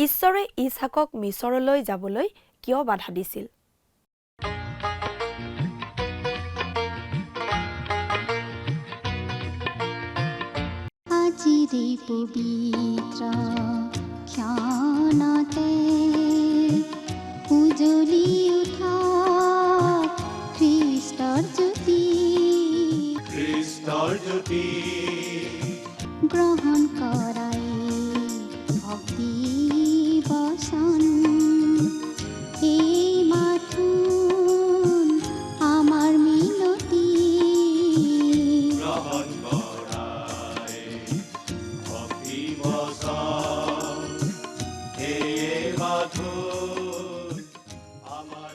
ঈশ্বৰে ইছহাকক মিছৰলৈ যাবলৈ কিয় বাধা দিছিল? আজিৰে পবিত্ৰ ক্ষণতে উজলি উঠা খ্ৰীষ্টৰ জ্যোতি গ্ৰহণ কৰাই ভক্তি বচন এই মাথোন আমাৰ মিনতি গ্ৰহণ কৰাই ভক্তি বচন এই মাথোন আমাৰ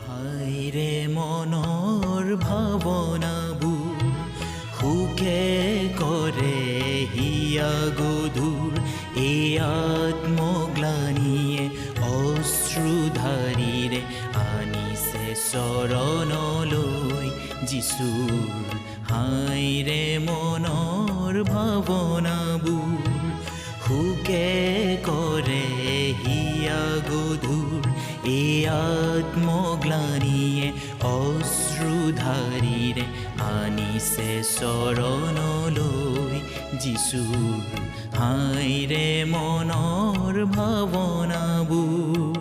হায়ৰে মনৰ ভাৱনাবোৰ সুখে কৰে হিয়া গধুৰ এই আত্মগ্লানিয়ে অশ্ৰুধাৰীৰে আনিছে চৰণলৈ যিচুৰ হায়ৰে মনৰ ভাৱনাবোৰ সুখে কৰে হিয়া গধুৰ এই আত্মগ্লানিয়ে অশ্ৰুধাৰীৰে আনিছে চৰণলৈ যিচুৰ হায়ৰে মনৰ ভাৱনাবোৰ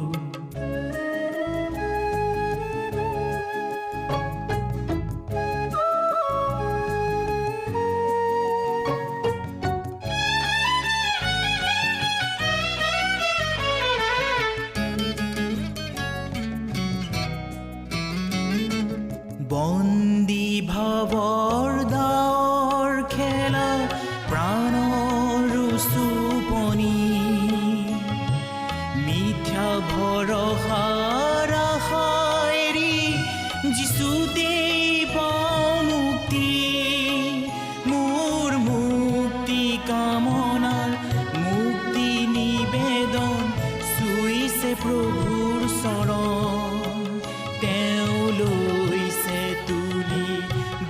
বন্দী ভাৱৰ দাৱৰ খেলা প্ৰাণৰ চুপনি মিথ্যা ভৰসাৰ আশাইৰি যিচুতে পাওঁ মুক্তি মোৰ মুক্তি কামনাৰ মুক্তি নিবেদন চুইছে প্ৰভুৰ চৰণ তেওঁ লৈছে তুলি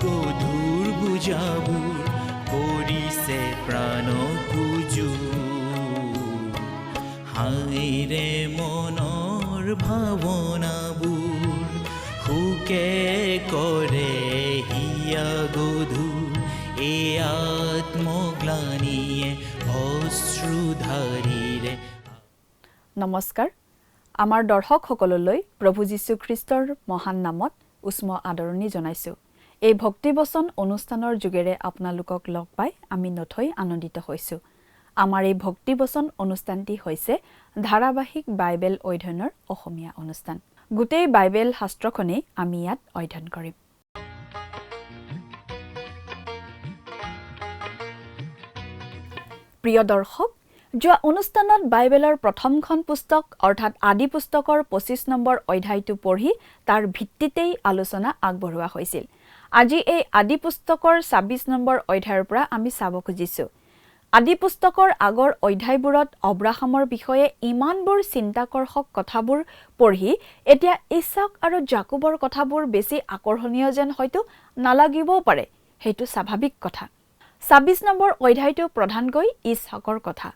গধুৰ বুজাবোৰ কৰিছে প্ৰাণ কুজু হায়ৰে মনৰ ভাৱনাবোৰ সুকে কৰে হিয়া গধুৰ এই আত্মগ্লানিয়ে অশ্ৰুধাৰীৰে। নমস্কাৰ, আমাৰ দৰ্শকসকললৈ প্ৰভু যীশু খ্ৰীষ্টৰ মহান নামত উষ্ম আদৰণি জনাইছোঁ। এই ভক্তিবচন অনুষ্ঠানৰ যোগেৰে আপোনালোকক লগ পাই আমি নথৈ আনন্দিত হৈছোঁ। আমাৰ এই ভক্তিবচন অনুষ্ঠানটি হৈছে ধাৰাবাহিক বাইবেল অধ্যয়নৰ অসমীয়া অনুষ্ঠান। গোটেই বাইবেল শাস্ত্ৰখনেই আমি ইয়াত অধ্যয়ন কৰিম। প্ৰিয় দৰ্শক, যোৱা অনুষ্ঠানত বাইবেলৰ প্ৰথমখন পুস্তক অৰ্থাৎ আদি পুস্তকৰ ২৫ নম্বৰ অধ্যায়টো পঢ়ি তাৰ ভিত্তিতেই আলোচনা আগবঢ়োৱা হৈছিল। আজি এই আদি পুস্তকৰ ২৬ নম্বৰ অধ্যায়ৰ পৰা আমি চাব খুজিছোঁ। আদি পুস্তকৰ আগৰ অধ্যায়বোৰত অব্ৰাহামৰ বিষয়ে ইমানবোৰ চিন্তাকৰ্ষক কথাবোৰ পঢ়ি এতিয়া ইছহাক আৰু জাকোবৰ কথাবোৰ বেছি আকৰ্ষণীয় যেন হয়তো নালাগিবও পাৰে। সেইটো স্বাভাৱিক কথা। ২৬ নম্বৰ অধ্যায়টো প্ৰধানকৈ ইছহাকৰ কথা।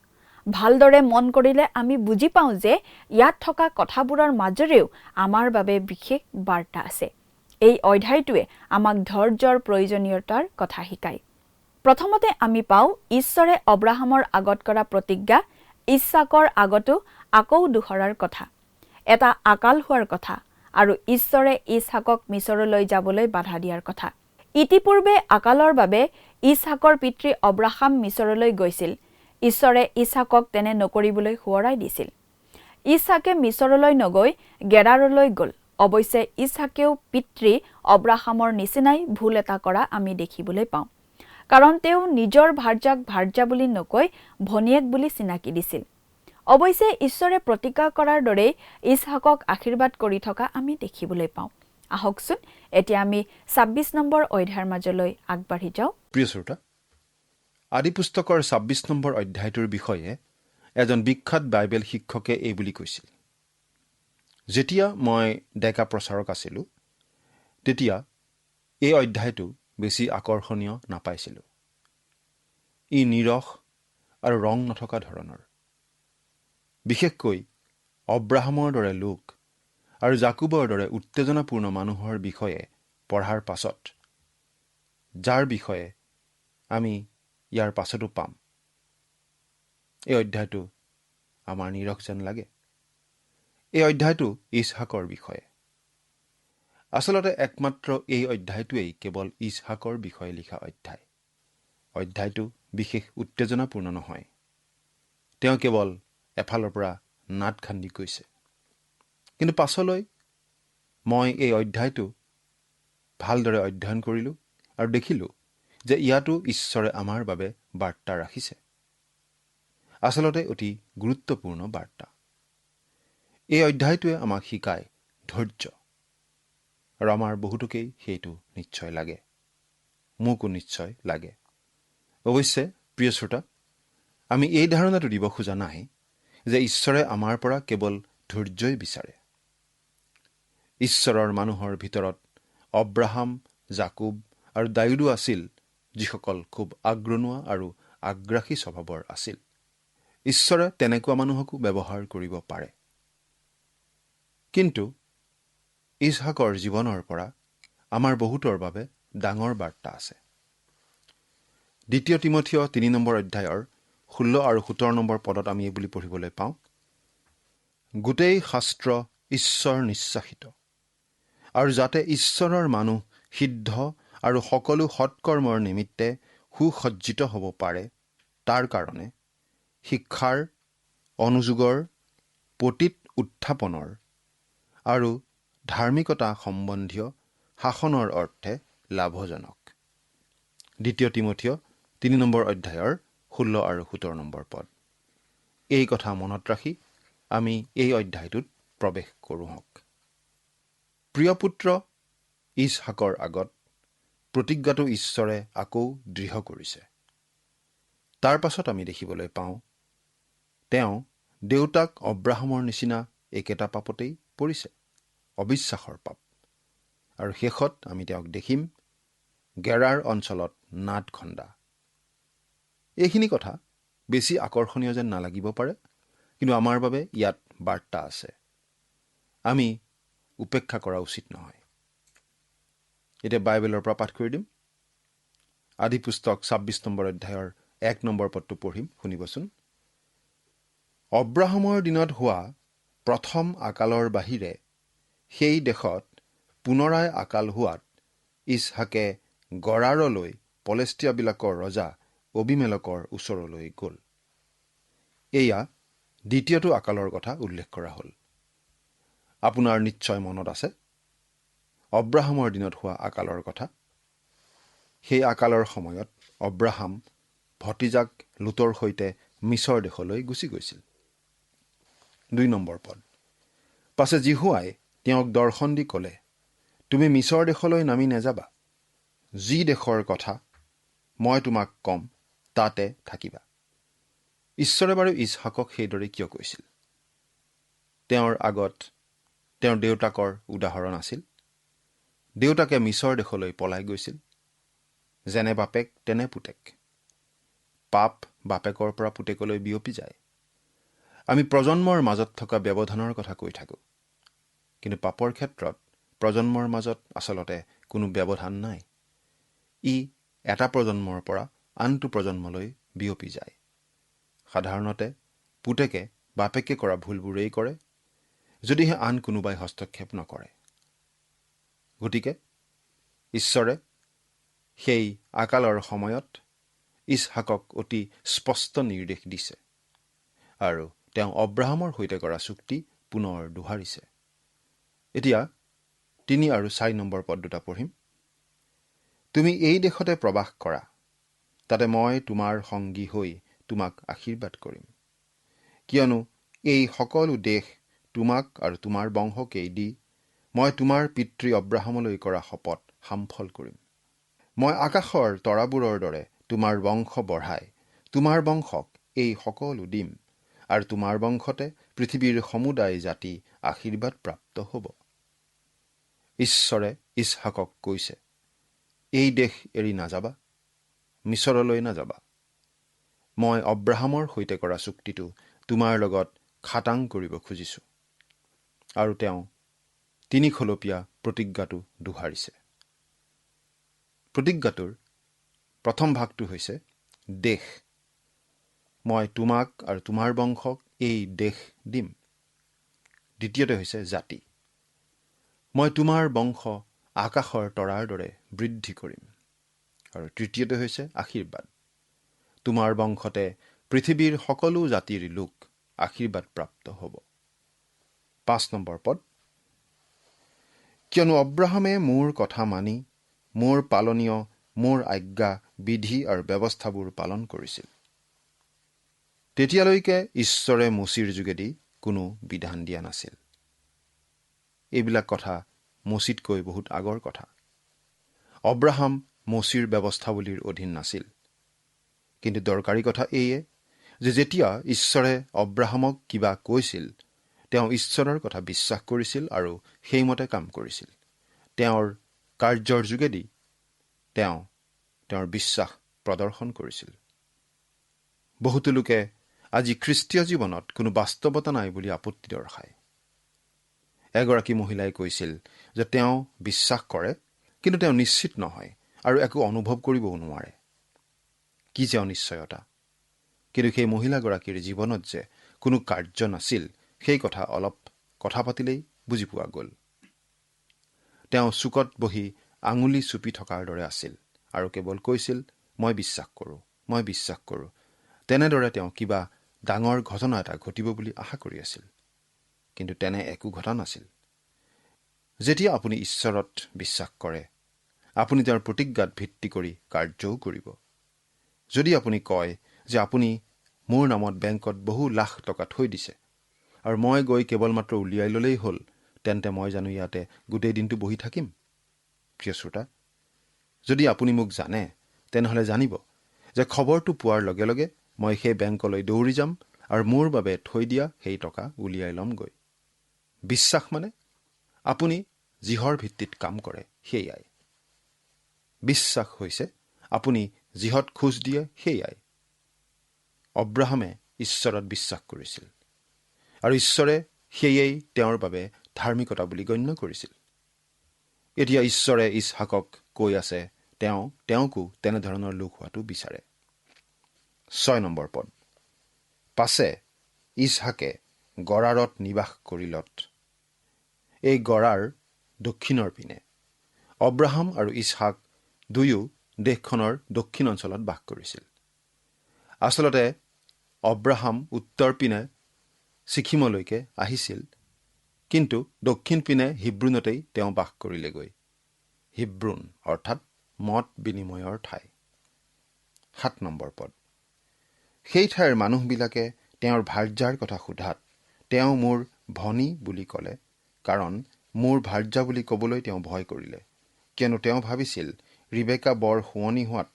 ভালদৰে মন কৰিলে আমি বুজি পাওঁ যে ইয়াত থকা কথাবোৰৰ মাজেৰেও আমাৰ বাবে বিশেষ বাৰ্তা আছে। এই অধ্যায়টোৱে আমাক ধৈৰ্যৰ প্ৰয়োজনীয়তাৰ কথা শিকায়। প্ৰথমতে আমি পাওঁ ঈশ্বৰে অব্ৰাহামৰ আগত কৰা প্ৰতিজ্ঞা ইছহাকৰ আগতো আকৌ দোহৰাৰ কথা, এটা আকাল হোৱাৰ কথা আৰু ঈশ্বৰে ইছহাকক মিছৰলৈ যাবলৈ বাধা দিয়াৰ কথা। ইতিপূৰ্বে আকালৰ বাবে ইছহাকৰ পিতৃ অব্ৰাহাম মিছৰলৈ গৈছিল। ঈশ্বৰে ইছহাকক তেনে নকৰিবলৈ সোঁৱৰাই দিছিল। ইছহাকে মিছৰলৈ নগৈ গেৰাৰলৈ গ'ল। অৱশ্যে ইছহাকেও পিতৃ অব্ৰাহামৰ নিচিনাই ভুল এটা কৰা আমি দেখিবলৈ পাওঁ। কাৰণ তেওঁ নিজৰ ভাৰ্যাক ভাৰ্যা বুলি নকৈ ভনীয়েক বুলি চিনাকি দিছিল। অৱশ্যে ঈশ্বৰে প্ৰতিজ্ঞা কৰাৰ দৰেই ইছহাকক আশীৰ্বাদ কৰি থকা আমি দেখিবলৈ পাওঁ। আহকচোন এতিয়া আমি ২৬ নম্বৰ অধ্যায়ৰ মাজলৈ আগবাঢ়ি যাওঁ। প্ৰিয় শ্ৰোতা, আদি পুস্তকৰ ২৬ নম্বৰ অধ্যায়টোৰ বিষয়ে এজন বিখ্যাত বাইবেল শিক্ষকে এই বুলি কৈছিল, যেতিয়া মই ডেকা প্ৰচাৰক আছিলোঁ তেতিয়া এই অধ্যায়টো বেছি আকৰ্ষণীয় নাপাইছিলোঁ। ই নিৰস আৰু ৰং নথকা ধৰণৰ। বিশেষকৈ অব্ৰাহামৰ দৰে লোক আৰু জাকুবৰ দৰে উত্তেজনাপূৰ্ণ মানুহৰ বিষয়ে পঢ়াৰ পাছত, যাৰ বিষয়ে আমি ইয়াৰ পাছতো পাম, এই অধ্যায়টো আমাৰ নিৰস যেন লাগে। এই অধ্যায়টো ইছহাকৰ বিষয়ে। আচলতে একমাত্ৰ এই অধ্যায়টোৱেই কেৱল ইছহাকৰ বিষয়ে লিখা অধ্যায়। অধ্যায়টো বিশেষ উত্তেজনাপূৰ্ণ নহয়। তেওঁ কেৱল এফালৰ পৰা নাট খান্দি কৈছে। কিন্তু পাছলৈ মই এই অধ্যায়টো ভালদৰে অধ্যয়ন কৰিলোঁ আৰু দেখিলোঁ যে ইয়াতো ঈশ্বৰে আমাৰ বাবে বাৰ্তা ৰাখিছে। আচলতে অতি গুৰুত্বপূৰ্ণ বাৰ্তা। এই অধ্যায়টোৱে আমাক শিকায় ধৈৰ্য, আৰু আমাৰ বহুতোকেই সেইটো নিশ্চয় লাগে, মোকো নিশ্চয় লাগে। অৱশ্যে প্ৰিয় শ্ৰোতা, আমি এই ধাৰণাটো দিব খোজা নাই যে ঈশ্বৰে আমাৰ পৰা কেৱল ধৈৰ্যই বিচাৰে। ঈশ্বৰৰ মানুহৰ ভিতৰত অব্ৰাহাম, জাকুব আৰু দাউদো আছিল, যিসকল খুব আগ্ৰনুৱা আৰু আগ্ৰাসী স্বভাৱৰ আছিল। ঈশ্বৰে তেনেকুৱা মানুহকো ব্যৱহাৰ কৰিব পাৰে। কিন্তু ইছহাকৰ জীৱনৰ পৰা আমাৰ বহুতৰ বাবে ডাঙৰ বাৰ্তা আছে। 2 তিমথিয় 3 নম্বৰ অধ্যায়ৰ 16 আৰু 17 নম্বৰ পদত আমি এই বুলি পঢ়িবলৈ পাওঁ, গোটেই শাস্ত্ৰ ঈশ্বৰ নিশ্বাসিত, আৰু যাতে ঈশ্বৰৰ মানুহ সিদ্ধ আৰু সকলো সৎকৰ্মৰ নিমিত্তে সুসজ্জিত হ'ব পাৰে, তাৰ কাৰণে শিক্ষাৰ, অনুযোগৰ, পতিত উত্থাপনৰ আৰু ধাৰ্মিকতা সম্বন্ধীয় শাসনৰ অৰ্থে লাভজনক। 2 তিমথিয় 3 নম্বৰ অধ্যায়ৰ 16 আৰু 17 নম্বৰ পদ। এই কথা মনত ৰাখি আমি এই অধ্যায়টোত প্ৰৱেশ কৰোঁ হওক। প্ৰিয় পুত্ৰ ইছহাকৰ আগত প্ৰতিজ্ঞাটো ঈশ্বৰে আকৌ দৃঢ় কৰিছে। তাৰ পাছত আমি দেখিবলৈ পাওঁ, তেওঁ দেউতাক অব্ৰাহামৰ নিচিনা একেটা পাপতেই পৰিছে, অবিশ্বাসৰ পাপ। আৰু শেষত আমি তেওঁক দেখিম গেৰাৰ অঞ্চলত নাট খন্দা। এইখিনি কথা বেছি আকৰ্ষণীয় যেন নালাগিব পাৰে, কিন্তু আমাৰ বাবে ইয়াত বাৰ্তা আছে। আমি উপেক্ষা কৰা উচিত নহয়। এতিয়া বাইবেলৰ পৰা পাঠ কৰি দিম। আদি পুস্তক 26 নম্বৰ অধ্যায়ৰ 1 নম্বৰ পদটো পঢ়িম, শুনিবচোন। অব্ৰাহামৰ দিনত হোৱা প্ৰথম আকালৰ বাহিৰে সেই দেশত পুনৰাই আকাল হোৱাত ইছহাকে গৰাৰলৈ পলেষ্টিয়াবিলাকৰ ৰজা অবিমেলেকৰ ওচৰলৈ গ'ল। এয়া দ্বিতীয়টো আকালৰ কথা উল্লেখ কৰা হ'ল। আপোনাৰ নিশ্চয় মনত আছে অব্ৰাহামৰ দিনত হোৱা আকালৰ কথা। সেই আকালৰ সময়ত অব্ৰাহাম ভতিজাক লুতৰ সৈতে মিছৰ দেশলৈ গুচি গৈছিল। 2 নম্বৰ পদ। পাছে জিহুৱাই তেওঁক দৰ্শন দি ক'লে, তুমি মিছৰ দেশলৈ নামি নাযাবা। যি দেশৰ কথা মই তোমাক ক'ম তাতে থাকিবা। ঈশ্বৰে বাৰু ইছহাকক সেইদৰে কিয় কৈছিল? তেওঁৰ আগত তেওঁৰ দেউতাকৰ উদাহৰণ আছিল। দেউতাকে মিছৰ দেশলৈ পলাই গৈছিল। যেনে বাপেক তেনে পুতেক। পাপ বাপেকৰ পৰা পুতেকলৈ বিয়পি যায়। আমি প্ৰজন্মৰ মাজত থকা ব্যৱধানৰ কথা কৈ থাকোঁ, কিন্তু পাপৰ ক্ষেত্ৰত প্ৰজন্মৰ মাজত আচলতে কোনো ব্যৱধান নাই। ই এটা প্ৰজন্মৰ পৰা আনটো প্ৰজন্মলৈ বিয়পি যায়। সাধাৰণতে পুতেকে বাপেকে কৰা ভুলবোৰেই কৰে, যদিহে আন কোনোবাই হস্তক্ষেপ নকৰে। গতিকে ঈশ্বৰে সেই আকালৰ সময়ত ইছহাকক অতি স্পষ্ট নিৰ্দেশ দিছে, আৰু তেওঁ অব্ৰাহামৰ সৈতে কৰা চুক্তি পুনৰ দোহাৰিছে। এতিয়া 3 আৰু 4 নম্বৰ পদ দুটা পঢ়িম। তুমি এই দেশতে প্ৰবাস কৰা, তাতে মই তোমাৰ সংগী হৈ তোমাক আশীৰ্বাদ কৰিম, কিয়নো এই সকলো দেশ তোমাক আৰু তোমাৰ বংশকেই দি মই তোমাৰ পিতৃ অব্ৰাহামলৈ কৰা শপত সামফল কৰিম। মই আকাশৰ তৰাবোৰৰ দৰে তোমাৰ বংশ বঢ়াই তোমাৰ বংশক এই সকলো দিম, আৰু তোমাৰ বংশতে পৃথিৱীৰ সমুদায় জাতি আশীৰ্বাদ প্ৰাপ্ত হ'ব। ঈশ্বৰে ইছহাকক কৈছে, এই দেশ এৰি নাযাবা, মিছৰলৈ নাযাবা। মই অব্ৰাহামৰ সৈতে কৰা চুক্তিটো তোমাৰ লগত খাটাং কৰিব খুজিছোঁ। আৰু তেওঁ 3 খলপীয়া প্ৰতিজ্ঞাটো দোহাৰিছে। প্ৰতিজ্ঞাটোৰ প্ৰথম ভাগটো হৈছে দেশ। মই তোমাক আৰু তোমাৰ বংশক এই দেশ দিম। দ্বিতীয়তে হৈছে জাতি। মই তোমাৰ বংশ আকাশৰ তৰাৰ দৰে বৃদ্ধি কৰিম। আৰু তৃতীয়তে হৈছে আশীৰ্বাদ। তোমাৰ বংশতে পৃথিৱীৰ সকলো জাতিৰ লোক আশীৰ্বাদ প্ৰাপ্ত হ'ব। 5 নম্বৰ পদ। কিয়নো অব্ৰাহামে মোৰ কথা মানি মোৰ পালনীয় মোৰ আজ্ঞা বিধি আৰু ব্যৱস্থাবোৰ পালন কৰিছিল। তেতিয়ালৈকে ঈশ্বৰে মোচীৰ যোগেদি কোনো বিধান দিয়া নাছিল। এইবিলাক কথা মোচীতকৈ বহুত আগৰ কথা। অব্ৰাহাম মোচীৰ ব্যৱস্থাৱলীৰ অধীন নাছিল। কিন্তু দৰকাৰী কথা এইয়ে যে যেতিয়া ঈশ্বৰে অব্ৰাহামক কিবা কৈছিল, তেওঁ ঈশ্বৰৰ কথা বিশ্বাস কৰিছিল আৰু সেইমতে কাম কৰিছিল। তেওঁৰ কাৰ্যৰ যোগেদি তেওঁ তেওঁৰ বিশ্বাস প্ৰদৰ্শন কৰিছিল। বহুতো লোকে আজি খ্ৰীষ্টীয় জীৱনত কোনো বাস্তৱতা নাই বুলি আপত্তি দৰ্শায়। এগৰাকী মহিলাই কৈছিল যে তেওঁ বিশ্বাস কৰে, কিন্তু তেওঁ নিশ্চিত নহয় আৰু একো অনুভৱ কৰিবও নোৱাৰে। কি যে অনিশ্চয়তা! কিন্তু সেই মহিলাগৰাকীৰ জীৱনত যে কোনো কাৰ্য নাছিল, সেই কথা অলপ কথা পাতিলেই বুজি পোৱা গ'ল। তেওঁ চুকত বহি আঙুলি চুপি থকাৰ দৰে আছিল আৰু কেৱল কৈছিল, মই বিশ্বাস কৰোঁ, মই বিশ্বাস কৰোঁ। তেনেদৰে তেওঁ কিবা ডাঙৰ ঘটনা এটা ঘটিব বুলি আশা কৰি আছিল। কিন্তু তেনে একো ঘটা নাছিল। যেতিয়া আপুনি ঈশ্বৰত বিশ্বাস কৰে, আপুনি তেওঁৰ প্ৰতিজ্ঞাত ভিত্তি কৰি কাৰ্যও কৰিব। যদি আপুনি কয় যে আপুনি মোৰ নামত বেংকত বহু লাখ টকা থৈ দিছে আৰু মই গৈ কেৱল মাত্ৰ উলিয়াই ল'লেই হ'ল, তেন্তে মই জানো ইয়াতে গোটেই দিনটো বহি থাকিম? প্ৰিয় শ্ৰোতা, যদি আপুনি মোক জানে, তেনেহ'লে জানিব যে খবৰটো পোৱাৰ লগে লগে মই সেই বেংকলৈ দৌৰি যাম আৰু মোৰ বাবে থৈ দিয়া সেই টকা উলিয়াই ল'মগৈ। বিশ্বাস মানে আপুনি যিহৰ ভিত্তিত কাম কৰে সেয়াই। বিশ্বাস হৈছে আপুনি যিহত খোজ দিয়ে সেয়াই। অব্ৰাহামে ঈশ্বৰত বিশ্বাস কৰিছিল আৰু ঈশ্বৰে সেয়েই তেওঁৰ বাবে ধাৰ্মিকতা বুলি গণ্য কৰিছিল। এতিয়া ঈশ্বৰে ইছহাকক কৈ আছে তেওঁকো তেনেধৰণৰ লোক হোৱাটো বিচাৰে। 6 নম্বৰ পদ। পাছে ইছহাকে গৰাৰত নিবাস কৰিলত। এই গৰাৰ দক্ষিণৰ পিনে। অব্ৰাহাম আৰু ইছহাক দুয়ো দেশখনৰ দক্ষিণ অঞ্চলত বাস কৰিছিল। আচলতে অব্ৰাহাম উত্তৰ পিনে ছিকিমলৈকে আহিছিল, কিন্তু দক্ষিণ পিনে হিব্ৰুনতেই তেওঁ বাস কৰিলেগৈ। হিব্ৰুন অৰ্থাৎ মত বিনিময়ৰ ঠাই। 7 নম্বৰ পদ। সেই ঠাইৰ মানুহবিলাকে তেওঁৰ ভাৰ্যাৰ কথা সোধাত তেওঁ মোৰ ভনী বুলি ক'লে, কাৰণ মোৰ ভাৰ্যা বুলি ক'বলৈ তেওঁ ভয় কৰিলে, কিয়নো তেওঁ ভাবিছিল ৰিবেকা বৰ শুৱনি হোৱাত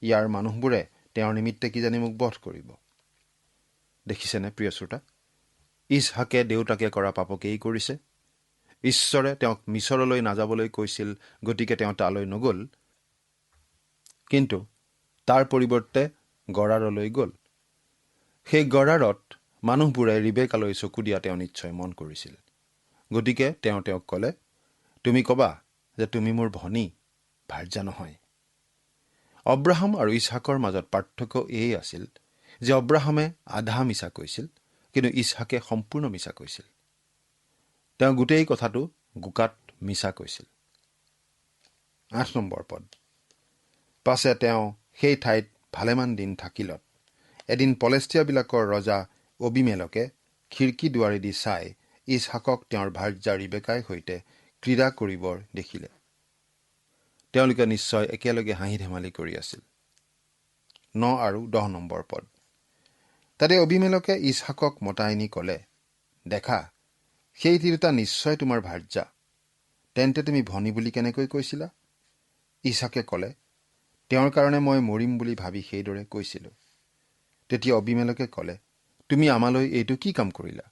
ইয়াৰ মানুহবোৰে তেওঁৰ নিমিত্তে কিজানি মোক বধ কৰিব। দেখিছেনে প্ৰিয় শ্ৰোতা, ইছহাকে দেউতাকে কৰা পাপকেই কৰিছে। ঈশ্বৰে তেওঁক মিছৰলৈ নাযাবলৈ কৈছিল, গতিকে তেওঁ তালৈ নগ'ল, কিন্তু তাৰ পৰিৱৰ্তে গৰাৰলৈ গ'ল। সেই গৰাৰত মানুহবোৰে ৰিবেকালৈ চকু দিয়া তেওঁ নিশ্চয় মন কৰিছিল। গতিকে তেওঁ তেওঁক ক'লে, তুমি ক'বা যে তুমি মোৰ ভনী, ভাৰ্যা নহয়। অব্ৰাহাম আৰু ইছহাকৰ মাজত পাৰ্থক্য এয়ে আছিল যে অব্ৰাহামে আধা মিছা কৈছিল, কিন্তু ইছহাকে সম্পূৰ্ণ মিছা কৈছিল। তেওঁ গোটেই কথাটো গোকাত মিছা কৈছিল। 8 নম্বৰ পদ। পাছে তেওঁ সেই ঠাইত ভালেমান দিন থাকিলত এদিন পলেষ্টিয়াবিলাকৰ ৰজা অবিমেলকে খিৰিকী দুৱাৰেদি চাই ইছহাকক তেওঁৰ ভাৰ্যা ৰিবেকাৰ সৈতে ক্ৰীড়া কৰিবৰ দেখিলে। তেওঁলোকে নিশ্চয় একেলগে হাঁহি ধেমালি কৰি আছিল। 9 আৰু 10 নম্বৰ পদ। তাতে অবিমেলকে ইছহাকক মতাই নি ক'লে, দেখা, সেই তিৰোতা নিশ্চয় তোমাৰ ভাৰ্যা। তেন্তে তুমি ভনী বুলি কেনেকৈ কৈছিলা? ইছহাকে ক'লে, তেওঁৰ কাৰণে মই মৰিম বুলি ভাবি সেইদৰে কৈছিলোঁ। তেতিয়া অবিমেলকে ক'লে, তুমি আমালৈ এইটো কি কাম কৰিলা?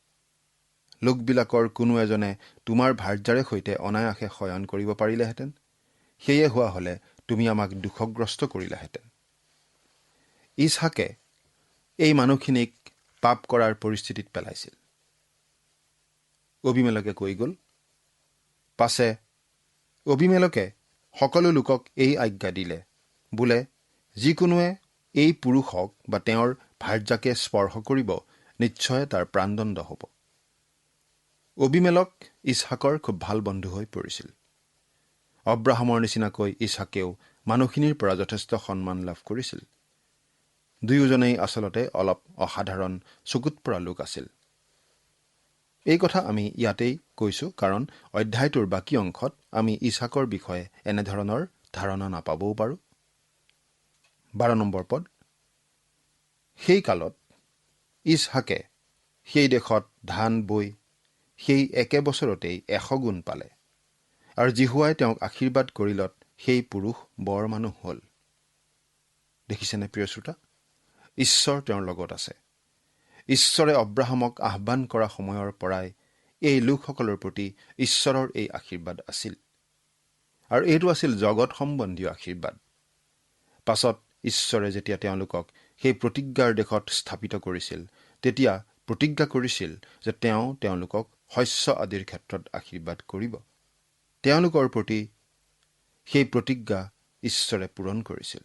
লোকবিলাকৰ কোনো এজনে তোমাৰ ভাৰ্যাৰে সৈতে অনায়াসে শয়ন কৰিব পাৰিলেহেঁতেন। সেয়ে হোৱা হ'লে তুমি আমাক দুখগ্ৰস্ত কৰিলাহেঁতেন। ইছহাকে এই মানুহখিনিক পাপ কৰাৰ পৰিস্থিতিত পেলাইছিল। অবিমেলকে কৈ গ'ল। পাছে অবিমেলকে সকলো লোকক এই আজ্ঞা দিলে, বোলে যিকোনোৱে এই পুৰুষক বা তেওঁৰ ভাৰ্যাকে স্পৰ্শ কৰিব, নিশ্চয় তাৰ প্ৰাণদণ্ড হ'ব। অবিমেলক ইছহাকৰ খুব ভাল বন্ধু হৈ পৰিছিল। অব্ৰাহামৰ নিচিনাকৈ ইছহাকেও মানুহখিনিৰ পৰা যথেষ্ট সন্মান লাভ কৰিছিল। দুয়োজনেই আচলতে অলপ অসাধাৰণ চকুত পৰা লোক আছিল। এই কথা আমি ইয়াতেই কৈছোঁ, কাৰণ অধ্যায়টোৰ বাকী অংশত আমি ইছহাকৰ বিষয়ে এনেধৰণৰ ধাৰণা নাপাবও পাৰোঁ। 12 নম্বৰ পদ। সেই কালত ইছহাকে সেই দেশত ধান বৈ সেই একে বছৰতেই 100 গুণ পালে, আৰু জিহুৱাই তেওঁক আশীৰ্বাদ কৰিলত সেই পুৰুষ বৰ মানুহ হ'ল। দেখিছেনে প্ৰিয় শ্ৰোতা, ঈশ্বৰ তেওঁৰ লগত আছে। ঈশ্বৰে অব্ৰাহামক আহ্বান কৰা সময়ৰ পৰাই এই লোকসকলৰ প্ৰতি ঈশ্বৰৰ এই আশীৰ্বাদ আছিল, আৰু এইটো আছিল জগত সম্বন্ধীয় আশীৰ্বাদ। পাছত ঈশ্বৰে যেতিয়া তেওঁলোকক সেই প্ৰতিজ্ঞাৰ দেশত স্থাপিত কৰিছিল, তেতিয়া প্ৰতিজ্ঞা কৰিছিল যে তেওঁ তেওঁলোকক শস্য আদিৰ ক্ষেত্ৰত আশীৰ্বাদ কৰিব। তেওঁলোকৰ প্ৰতি সেই প্ৰতিজ্ঞা ঈশ্বৰে পূৰণ কৰিছিল,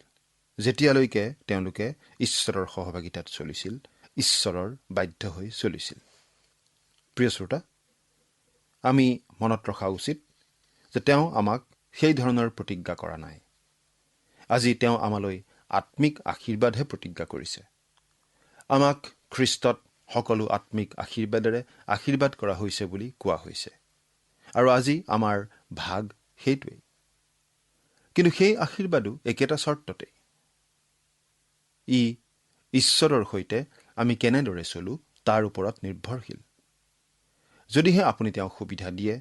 যেতিয়ালৈকে তেওঁলোকে ঈশ্বৰৰ সহভাগিতাত চলিছিল, ঈশ্বৰৰ বাধ্য হৈ চলিছিল। প্ৰিয় শ্ৰোতা, আমি মনত ৰখা উচিত যে তেওঁ আমাক সেই ধৰণৰ প্ৰতিজ্ঞা কৰা নাই। আজি তেওঁ আমালৈ আত্মিক আশীৰ্বাদহে প্ৰতিজ্ঞা কৰিছে। আমাক খ্ৰীষ্টত সকলো আত্মিক আশীৰ্বাদেৰে আশীৰ্বাদ কৰা হৈছে বুলি কোৱা হৈছে, আৰু আজি আমাৰ ভাগ সেইটোৱেই। কিন্তু সেই আশীৰ্বাদো একেটা চৰ্ততে। ই ঈশ্বৰৰ সৈতে আমি কেনেদৰে চলো তাৰ ওপৰত নিৰ্ভৰশীল। যদিহে আপুনি তেওঁক সুবিধা দিয়ে,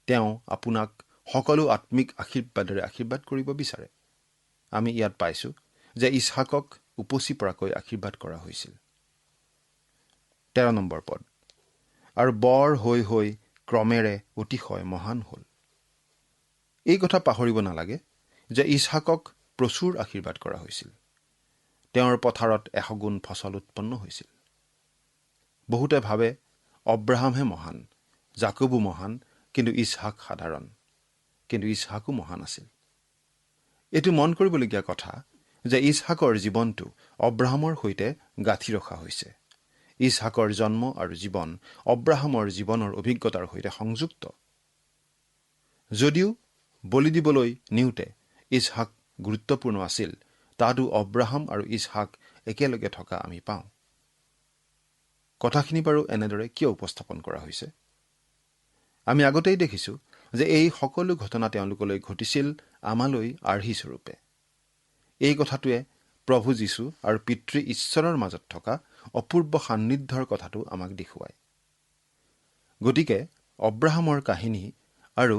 তেওঁ আপোনাক সকলো আত্মিক আশীৰ্বাদেৰে আশীৰ্বাদ কৰিব বিচাৰে। আমি ইয়াত পাইছোঁ যে ইছহাকক উপচি পৰাকৈ আশীৰ্বাদ কৰা হৈছিল। 13 নম্বৰ পদ। আৰু বৰ হৈ হৈ ক্ৰমেৰে অতিশয় মহান হ'ল। এই কথা পাহৰিব নালাগে যে ইছহাকক প্ৰচুৰ আশীৰ্বাদ কৰা হৈছিল। তেওঁৰ পথাৰত 100 গুণ ফচল উৎপন্ন হৈছিল। বহুতে ভাবে অব্ৰাহামহে মহান, জাকবো মহান, কিন্তু ইছহাক সাধাৰণ। কিন্তু ইছহাকো মহান আছিল। এইটো মন কৰিবলগীয়া কথা যে ইছহাকৰ জীৱনটো অব্ৰাহামৰ সৈতে গাঁঠি ৰখা হৈছে। ইছহাকৰ জন্ম আৰু জীৱন অব্ৰাহামৰ জীৱনৰ অভিজ্ঞতাৰ সৈতে সংযুক্ত। যদিও বলি দিবলৈ নিওঁতে ইছহাক গুৰুত্বপূৰ্ণ আছিল, তাতো অব্ৰাহাম আৰু ইছহাক একেলগে থকা আমি পাওঁ। কথাখিনি বাৰু এনেদৰে কিয় উপস্থাপন কৰা হৈছে? আমি আগতেই দেখিছোঁ যে এই সকলো ঘটনা তেওঁলোকলৈ ঘটিছিল আমালৈ আৰ্হিস্বৰূপে। এই কথাটোৱে প্ৰভু যীশু আৰু পিতৃ ঈশ্বৰৰ মাজত থকা অপূৰ্ব সান্নিধ্যৰ কথাটো আমাক দেখুৱায়। গতিকে অব্ৰাহামৰ কাহিনী আৰু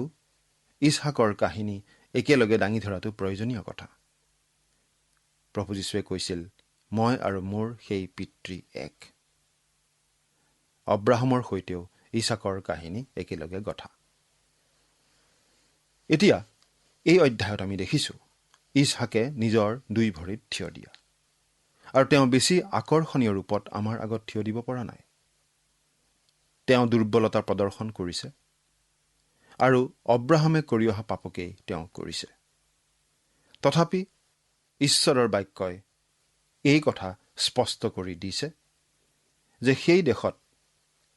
ইছহাকৰ কাহিনী একেলগে দাঙি ধৰাটো প্ৰয়োজনীয় কথা। প্ৰভু যীশুৱে কৈছিল, মই আৰু মোৰ সেই পিতৃ এক। অব্ৰাহামৰ সৈতেও ইছহাকৰ কাহিনী একেলগে গঠা। এতিয়া এই অধ্যায়ত আমি দেখিছোঁ ইছহাকে নিজৰ 2 ভৰিত থিয় দিয়া, আৰু তেওঁ বেছি আকৰ্ষণীয় ৰূপত আমাৰ আগত থিয় দিব পৰা নাই। তেওঁ দুৰ্বলতা প্ৰদৰ্শন কৰিছে, আৰু অব্ৰাহামে কৰি অহা পাপকেই তেওঁ কৰিছে। তথাপি ঈশ্বৰৰ বাক্যই এই কথা স্পষ্ট কৰি দিছে যে সেই দেশত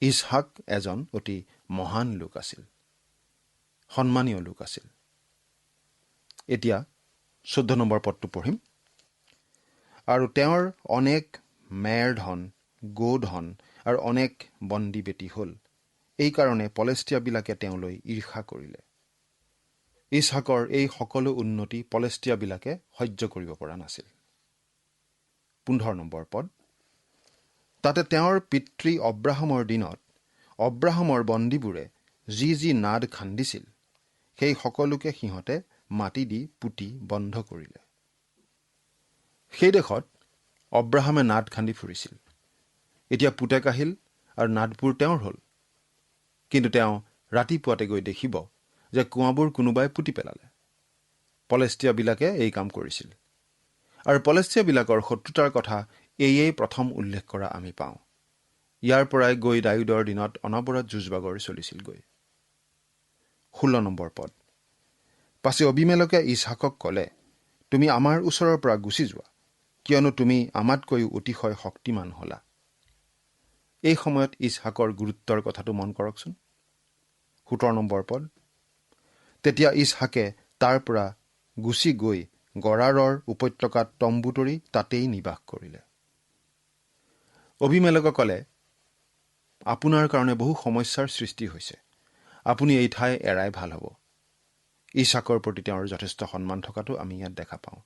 ইছহাক এজন অতি মহান লোক আছিল, সন্মানীয় লোক আছিল। এতিয়া 14 নম্বৰ পদটো পঢ়িম। আৰু তেওঁৰ অনেক মেৰ ধন, গোধন আৰু অনেক বন্দী বেটী হ'ল। এইকাৰণে পলেষ্টিয়াবিলাকে তেওঁলৈ ঈৰ্ষা কৰিলে। ইছহাকৰ এই সকলো উন্নতি পলেষ্টিয়াবিলাকে সহ্য কৰিব পৰা নাছিল। 15 নম্বৰ পদ। তাতে তেওঁৰ পিতৃ অব্ৰাহামৰ দিনত অব্ৰাহামৰ বন্দীবোৰে যি যি নাদ খান্দিছিল, সেই সকলোকে সিহঁতে মাটি দি পুতি বন্ধ কৰিলে। সেই দেশত অব্ৰাহামে নাদ খান্দি ফুৰিছিল। এতিয়া পুতেক আহিল আৰু নাদবোৰ তেওঁৰ হ'ল। কিন্তু তেওঁ ৰাতিপুৱাতে গৈ দেখিব যে কুঁৱাবোৰ কোনোবাই পুতি পেলালে। পলেষ্টিয়াবিলাকে এই কাম কৰিছিল, আৰু পলেষ্টিয়াবিলাকৰ শত্ৰুতাৰ কথা এয়েই প্ৰথম উল্লেখ কৰা আমি পাওঁ। ইয়াৰ পৰাই গৈ দাউদৰ দিনত অনবৰত যুঁজবাগৰ চলিছিলগৈ। 16 নম্বৰ পদ। পাছে অবিমেলকে ইছহাকক ক'লে, তুমি আমাৰ ওচৰৰ পৰা গুচি যোৱা, কিয়নো তুমি আমাতকৈও অতিশয় শক্তিমান হলা। এই সময়ত ইছহাকৰ গুৰুত্বৰ কথাটো মন কৰকচোন। 17 নম্বৰ পদ। তেতিয়া ইছহাকে তাৰ পৰা গুচি গৈ গৰাৰৰ উপত্যকাত তম্বু তৰি তাতেই নিবাস কৰিলে। অবিমেলকে ক'লে, আপোনাৰ কাৰণে বহু সমস্যাৰ সৃষ্টি হৈছে, আপুনি এই ঠাই এৰাই ভাল হ'ব। ইছহাকৰ প্ৰতি তেওঁৰ যথেষ্ট সন্মান থকাটো আমি ইয়াত দেখা পাওঁ।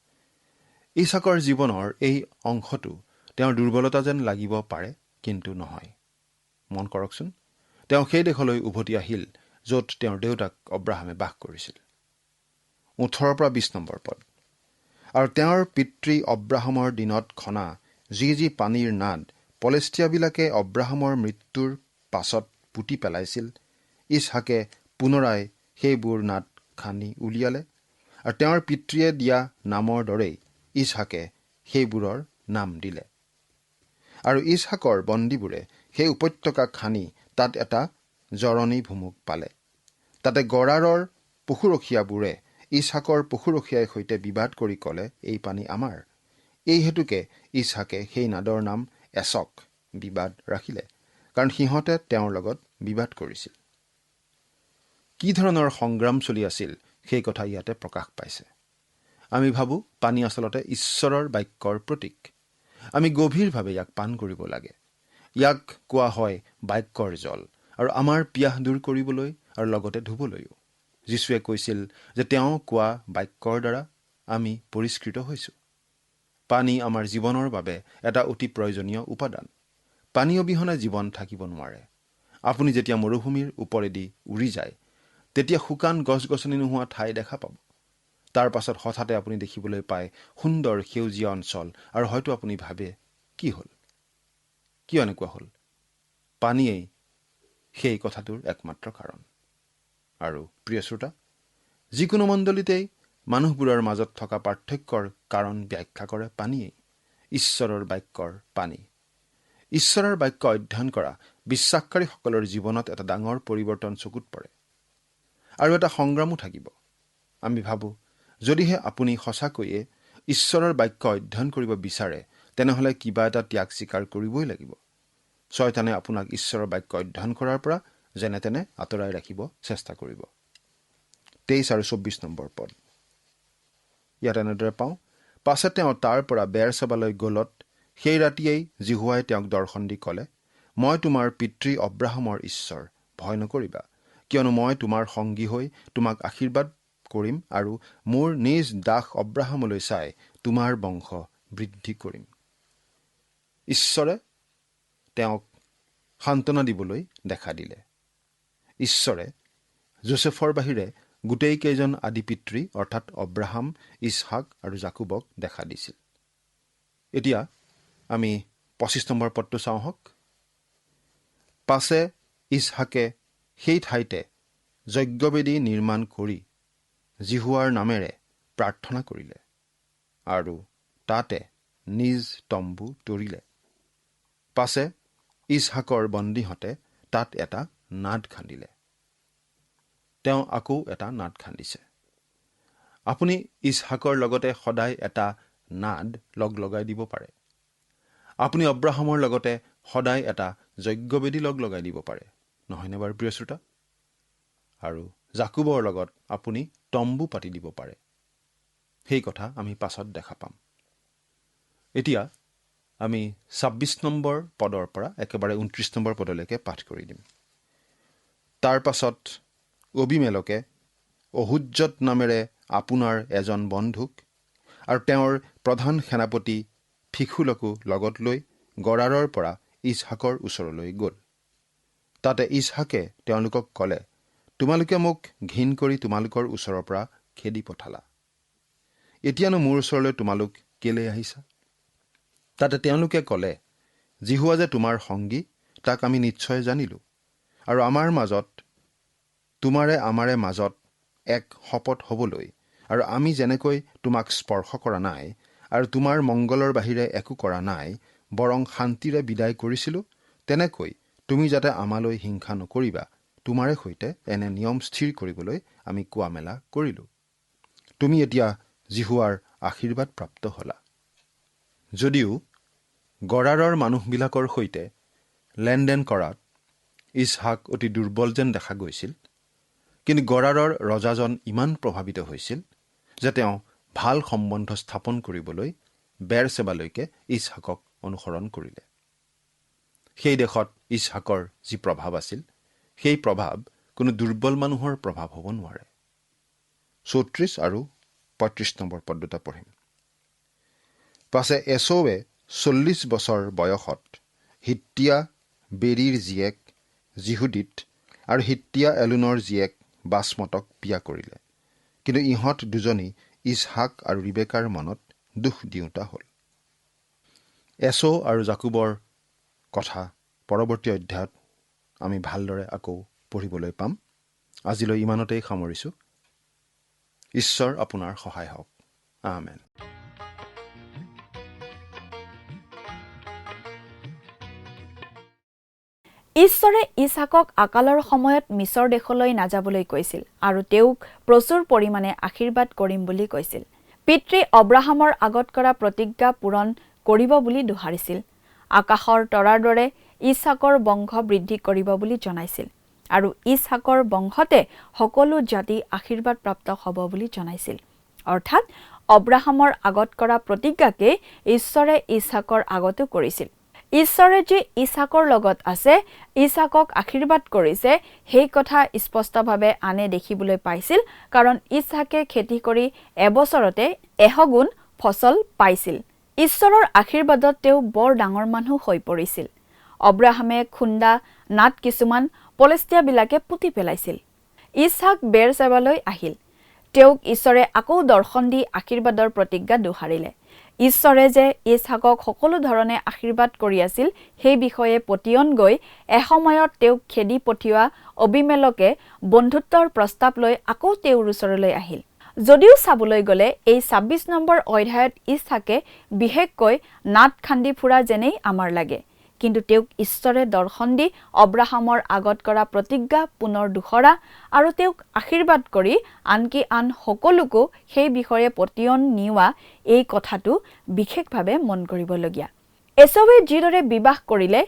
ইছহাকৰ জীৱনৰ এই অংশটো তেওঁৰ দুৰ্বলতা যেন লাগিব পাৰে, কিন্তু নহয়। মন কৰকচোন, তেওঁ সেই দেশলৈ উভতি আহিল য'ত তেওঁৰ দেউতাক অব্ৰাহামে বাস কৰিছিল। 18 পৰা 20 নম্বৰ পদ। আৰু তেওঁৰ পিতৃ অব্ৰাহামৰ দিনত খনা যি পানীৰ নাদ পলেষ্টিয়াবিলাকে অব্ৰাহামৰ মৃত্যুৰ পাছত পুতি পেলাইছিল, ইছহাকে পুনৰাই সেইবোৰ নাদ খান্দি উলিয়ালে, আৰু তেওঁৰ পিতৃয়ে দিয়া নামৰ দৰেই ইছহাকে সেইবোৰৰ নাম দিলে। আৰু ইছহাকৰ বন্দীবোৰে সেই উপত্যকা খান্দি তাত এটা জৰণী ভুমুক পালে। তাতে গৰাৰৰ পশুৰখীয়াবোৰে ইছহাকৰ পশুৰখীয়াৰ সৈতে বিবাদ কৰি ক'লে, এই পানী আমাৰ। এই হেতুকে ইছহাকে সেই নাদৰ নাম এছক বিবাদ ৰাখিলে, কাৰণ সিহঁতে তেওঁৰ লগত বিবাদ কৰিছিল। কি ধৰণৰ সংগ্ৰাম চলি আছিল সেই কথা ইয়াতে প্ৰকাশ পাইছে। আমি ভাবোঁ পানী আচলতে ঈশ্বৰৰ বাক্যৰ প্ৰতীক। আমি গভীৰভাৱে ইয়াক পান কৰিব লাগে। ইয়াক কোৱা হয় বাক্যৰ জল, আৰু আমাৰ পিয়াহ দূৰ কৰিবলৈ আৰু লগতে ধুবলৈও। যীশুৱে কৈছিল যে তেওঁ কোৱা বাক্যৰ দ্বাৰা আমি পৰিষ্কৃত হৈছোঁ। পানী আমাৰ জীৱনৰ বাবে এটা অতি প্ৰয়োজনীয় উপাদান। পানী অবিহনে জীৱন থাকিব নোৱাৰে। আপুনি যেতিয়া মৰুভূমিৰ ওপৰেদি উৰি যায়, তেতিয়া শুকান গছ গছনি নোহোৱা ঠাই দেখা পাব। তাৰ পাছত হঠাতে আপুনি দেখিবলৈ পায় সুন্দৰ সেউজীয়া অঞ্চল, আৰু হয়তো আপুনি ভাবে, কি হ'ল, কিয় এনেকুৱা হ'ল? পানীয়েই সেই কথাটোৰ একমাত্ৰ কাৰণ। আৰু প্ৰিয় শ্ৰোতা, যিকোনো মণ্ডলীতেই মানুহবোৰৰ মাজত থকা পাৰ্থক্যৰ কাৰণ ব্যাখ্যা কৰে পানীয়েই, ঈশ্বৰৰ বাক্যৰ পানী। ঈশ্বৰৰ বাক্য অধ্যয়ন কৰা বিশ্বাসকাৰীসকলৰ জীৱনত এটা ডাঙৰ পৰিৱৰ্তন চকুত পৰে, আৰু এটা সংগ্ৰামো থাকিব। আমি ভাবোঁ, যদিহে আপুনি সঁচাকৈয়ে ঈশ্বৰৰ বাক্য অধ্যয়ন কৰিব বিচাৰে, তেনেহ'লে কিবা এটা ত্যাগ স্বীকাৰ কৰিবই লাগিব। শয়তানে আপোনাক ঈশ্বৰৰ বাক্য অধ্যয়ন কৰাৰ পৰা যেনে তেনে আঁতৰাই ৰাখিব চেষ্টা কৰিব। 23 আৰু 24 নম্বৰ পদ। ইয়াত এনেদৰে পাওঁ, পাছে তেওঁ তাৰ পৰা বেৰচেবালৈ গ'লত সেই ৰাতিয়েই জিহুৱাই তেওঁক দৰ্শন দি ক'লে, মই তোমাৰ পিতৃ অব্ৰাহামৰ ঈশ্বৰ, ভয় নকৰিবা, কিয়নো মই তোমাৰ সংগী হৈ তোমাক আশীৰ্বাদ কৰিম, আৰু মোৰ নিজ দাস অব্ৰাহামলৈ চাই তোমাৰ বংশ বৃদ্ধি কৰিম। ঈশ্বৰে তেওঁক সান্তনা দিবলৈ দেখা দিলে। ঈশ্বৰে যোছেফৰ বাহিৰে গোটেই কেইজন আদি পিতৃ অৰ্থাৎ অব্ৰাহাম, ইছহাক আৰু জাকুবক দেখা দিছিল। এতিয়া আমি 25 নম্বৰ পদটো চাওঁ হওক। পাছে ইছহাকে সেই ঠাইতে যজ্ঞবেদী নিৰ্মাণ কৰি জিহুৱাৰ নামেৰে প্ৰাৰ্থনা কৰিলে, আৰু তাতে নিজ তম্বু তৰিলে। পাছে ইছহাকৰ বন্দীহঁতে তাত এটা নাদ খান্দিলে। তেওঁ আকৌ এটা নাদ খান্দিছে। আপুনি ইছহাকৰ লগতে সদায় এটা নাদ লগাই দিব পাৰে। আপুনি অব্ৰাহামৰ লগতে সদায় এটা যজ্ঞবেদী লগাই দিব পাৰে, নহয়নে বাৰু প্ৰিয় শ্ৰোতা? আৰু জাকুবৰ লগত আপুনি তম্বু পাতি দিব পাৰে। সেই কথা আমি পাছত দেখা পাম। এতিয়া আমি 26 নম্বৰ পদৰ পৰা একেবাৰে 29 নম্বৰ পদলৈকে পাঠ কৰি দিম। তাৰ পাছত অবিমেলকে অহুজ্জত নামেৰে আপোনাৰ এজন বন্ধুক আৰু তেওঁৰ প্ৰধান সেনাপতি ফিখোলকো লগত লৈ গৰাৰৰ পৰা ইছহাকৰ ওচৰলৈ গ'ল। তাতে ইছহাকে তেওঁলোকক ক'লে, তোমালোকে মোক ঘিণ কৰি তোমালোকৰ ওচৰৰ পৰা খেদি পঠালা। এতিয়ানো মোৰ ওচৰলৈ তোমালোক কেলৈ আহিছা? তাতে তেওঁলোকে ক'লে, জিহুৱা যে তোমাৰ সংগী, তাক আমি নিশ্চয় জানিলোঁ, আৰু আমাৰে মাজত এক শপত হ'বলৈ, আৰু আমি যেনেকৈ তোমাক স্পৰ্শ কৰা নাই আৰু তোমাৰ মংগলৰ বাহিৰে একো কৰা নাই, বৰং শান্তিৰে বিদায় কৰিছিলোঁ, তেনেকৈ তুমি যাতে আমালৈ হিংসা নকৰিবা, তোমাৰে সৈতে এনে নিয়ম স্থিৰ কৰিবলৈ আমি কোৱা মেলা কৰিলোঁ। তুমি এতিয়া জিহুৱাৰ আশীৰ্বাদ প্ৰাপ্ত হ'লা। যদিও গৰাৰৰ মানুহবিলাকৰ সৈতে লেনদেন কৰাত ইছহাক অতি দুৰ্বল যেন দেখা গৈছিল, কিন্তু গৰাৰৰ ৰজাজন ইমান প্ৰভাৱিত হৈছিল যে তেওঁ ভাল সম্বন্ধ স্থাপন কৰিবলৈ বেৰচেবালৈকে ইছহাকক অনুসৰণ কৰিলে। সেই দেশত ইছহাকৰ যি প্ৰভাৱ আছিল, সেই প্ৰভাৱ কোনো দুৰ্বল মানুহৰ প্ৰভাৱ হ'ব নোৱাৰে। 34 আৰু 35 নম্বৰ পদ দুটা পঢ়িম। পাছে এছৌৱে 40 বছৰ বয়সত হিত্তিয়া বেৰীৰ জীয়েক জিহুদিত আৰু হিত্তিয়া এলুনৰ জীয়েক বাছমতক বিয়া কৰিলে। কিন্তু ইহঁত দুজনী ইছহাক আৰু ৰিবেকাৰ মনত দুখ দিওঁতা হ'ল। এছৌ আৰু জাকুবৰ কথা পৰৱৰ্তী অধ্যায়ত আমি ভালদৰে আকৌ পঢ়িবলৈ পাম। আজিলৈ ইমানতেই সামৰিছোঁ। ঈশ্বৰ আপোনাৰ সহায় হওক। আমেন। ঈশ্বৰে ইছহাকক আকালৰ সময়ত মিছৰ দেশলৈ নাযাবলৈ কৈছিল আৰু তেওঁক প্ৰচুৰ পৰিমাণে আশীৰ্বাদ কৰিম বুলি কৈছিল। পিতৃ অব্ৰাহামৰ আগত কৰা প্ৰতিজ্ঞা পূৰণ কৰিব বুলি দোহাৰিছিল। আকাশৰ তৰাৰ দৰে ইছহাকৰ বংশ বৃদ্ধি কৰিব বুলি জনাইছিল আৰু ইছহাকৰ বংশতে সকলো জাতি আশীৰ্বাদপ্ৰাপ্ত হ'ব বুলি জনাইছিল। অৰ্থাৎ অব্ৰাহামৰ আগত কৰা প্ৰতিজ্ঞাকে ঈশ্বৰে ইছহাকৰ আগতো কৰিছিল। ঈশ্বৰে যে ইছহাকৰ লগত আছে, ইছহাকক আশীৰ্বাদ কৰিছে, সেই কথা স্পষ্টভাৱে আনে দেখিবলৈ পাইছিল, কাৰণ ইছহাকে খেতি কৰি এবছৰতে 100 গুণ ফচল পাইছিল। ঈশ্বৰৰ আশীৰ্বাদত তেওঁ বৰ ডাঙৰ মানুহ হৈ পৰিছিল। অব্ৰাহামে খুন্দা নাট কিছুমান পলেষ্টিয়াবিলাকে পুতি পেলাইছিল। ইছহাক বেৰচেবালৈ আহিল। তেওঁক ঈশ্বৰে আকৌ দৰ্শন দি আশীৰ্বাদৰ প্ৰতিজ্ঞা দোহাৰিলে। ঈশ্বৰে যে ইছহাকক সকলো ধৰণে আশীৰ্বাদ কৰি আছিল, সেই বিষয়ে পতিয়ন গৈ এসময়ত তেওঁক খেদি পঠিওৱা অবিমেলকে বন্ধুত্বৰ প্ৰস্তাৱ লৈ আকৌ তেওঁৰ ওচৰলৈ আহিল। যদিও চাবলৈ গ'লে এই 26 নম্বৰ অধ্যায়ত ইছহাকে বিশেষকৈ নাট খান্দি ফুৰা যেনেই আমাৰ লাগে, কিন্তু তেওঁক ঈশ্বৰে দৰ্শন দি অব্ৰাহামৰ আগত কৰা প্ৰতিজ্ঞা পুনৰ দোহৰা আৰু তেওঁক আশীৰ্বাদ কৰি আনকি আন সকলোকো সেই বিষয়ে পতিয়ন নিওৱা, এই কথাটো বিশেষভাৱে মন কৰিবলগীয়া। এছৌৱে যিদৰে বিবাহ কৰিলে,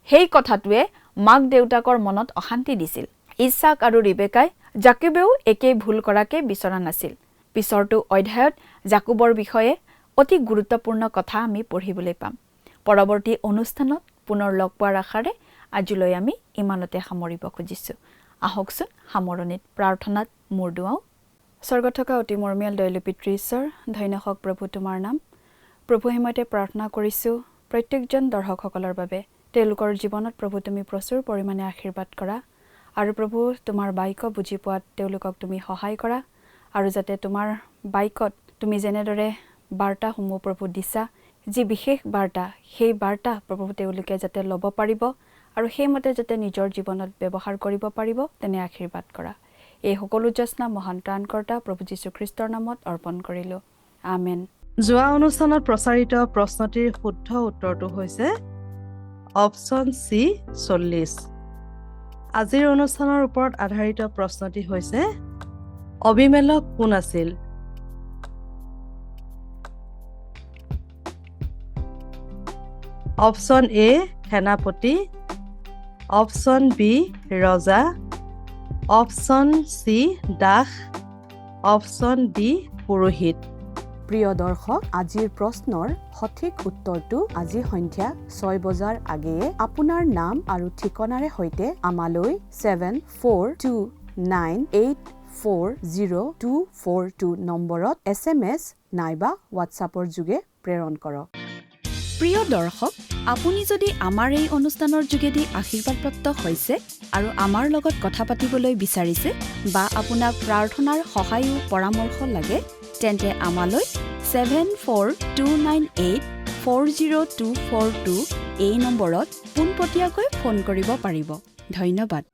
সেই কথাটোৱে মাক দেউতাকৰ মনত অশান্তি দিছিল। ইছহাক আৰু ৰিবেকাই জাকুবেও একেই ভুল কৰাকে বিচৰা নাছিল। পিছৰটো অধ্যায়ত জাকুবৰ বিষয়ে অতি গুৰুত্বপূৰ্ণ কথা আমি পঢ়িবলৈ পাম। পৰৱৰ্তী অনুষ্ঠানত পুনৰ লগ পোৱাৰ আশাৰে আজিলৈ আমি ইমানতে সামৰিব খুজিছোঁ। আহকচোন সামৰণিত প্ৰাৰ্থনাত মূৰ দুৱাওঁ। স্বৰ্গত থকা অতি মৰমীয়াল দয়ালু পিতৃ ঈশ্বৰ, ধন্য হওক প্ৰভু তোমাৰ নাম। প্ৰভু সময়তে প্ৰাৰ্থনা কৰিছোঁ প্ৰত্যেকজন দৰ্শকসকলৰ বাবে। তেওঁলোকৰ জীৱনত প্ৰভু তুমি প্ৰচুৰ পৰিমাণে আশীৰ্বাদ কৰা আৰু প্ৰভু তোমাৰ বাক্য বুজি পোৱাত তেওঁলোকক তুমি সহায় কৰা আৰু যাতে তোমাৰ বাক্যত তুমি যেনেদৰে বাৰ্তাসমূহ প্ৰভু দিছা, যি বিশেষ বাৰ্তা, সেই বাৰ্তা প্ৰভু তেওঁলোকে যাতে ল'ব পাৰিব আৰু সেইমতে যাতে নিজৰ জীৱনত ব্যৱহাৰ কৰিব পাৰিব, তেনে আশীৰ্বাদ কৰা। এই সকলো যত্ন মহান ত্ৰাণকৰ্তা প্ৰভু যীশুখ্ৰীষ্টৰ নামত অৰ্পণ কৰিলোঁ। আমেন। যোৱা অনুষ্ঠানত প্ৰচাৰিত প্ৰশ্নটিৰ শুদ্ধ উত্তৰটো হৈছে অপশ্যন চি 40। আজিৰ অনুষ্ঠানৰ ওপৰত আধাৰিত প্ৰশ্নটি হৈছে অবিমেলক কোন আছিল? অপশ্যন এ সেনাপতি, অপশ্যন বি ৰজা, option C Das, option D পুৰোহিত। প্ৰিয় দৰ্শক, আজিৰ প্ৰশ্নৰ সঠিক উত্তৰটো আজি সন্ধিয়া 6 বজাৰ আগেয়ে আপোনাৰ নাম আৰু ঠিকনাৰে সৈতে আমালৈ 7429840242 নম্বৰত SMS নাইবা হোৱাটছআপৰ যোগে প্ৰেৰণ কৰক। প্ৰিয় দৰ্শক, আপুনি যদি আমাৰ এই অনুষ্ঠানৰ যোগেদি আশীৰ্বাদপ্ৰাপ্ত হৈছে আৰু আমাৰ লগত কথা পাতিবলৈ বিচাৰিছে বা আপোনাক প্ৰাৰ্থনাৰ সহায়ো পৰামৰ্শ লাগে, তেন্তে আমালৈ 7429840242 এই নম্বৰত পোনপটীয়াকৈ ফোন কৰিব পাৰিব। ধন্যবাদ।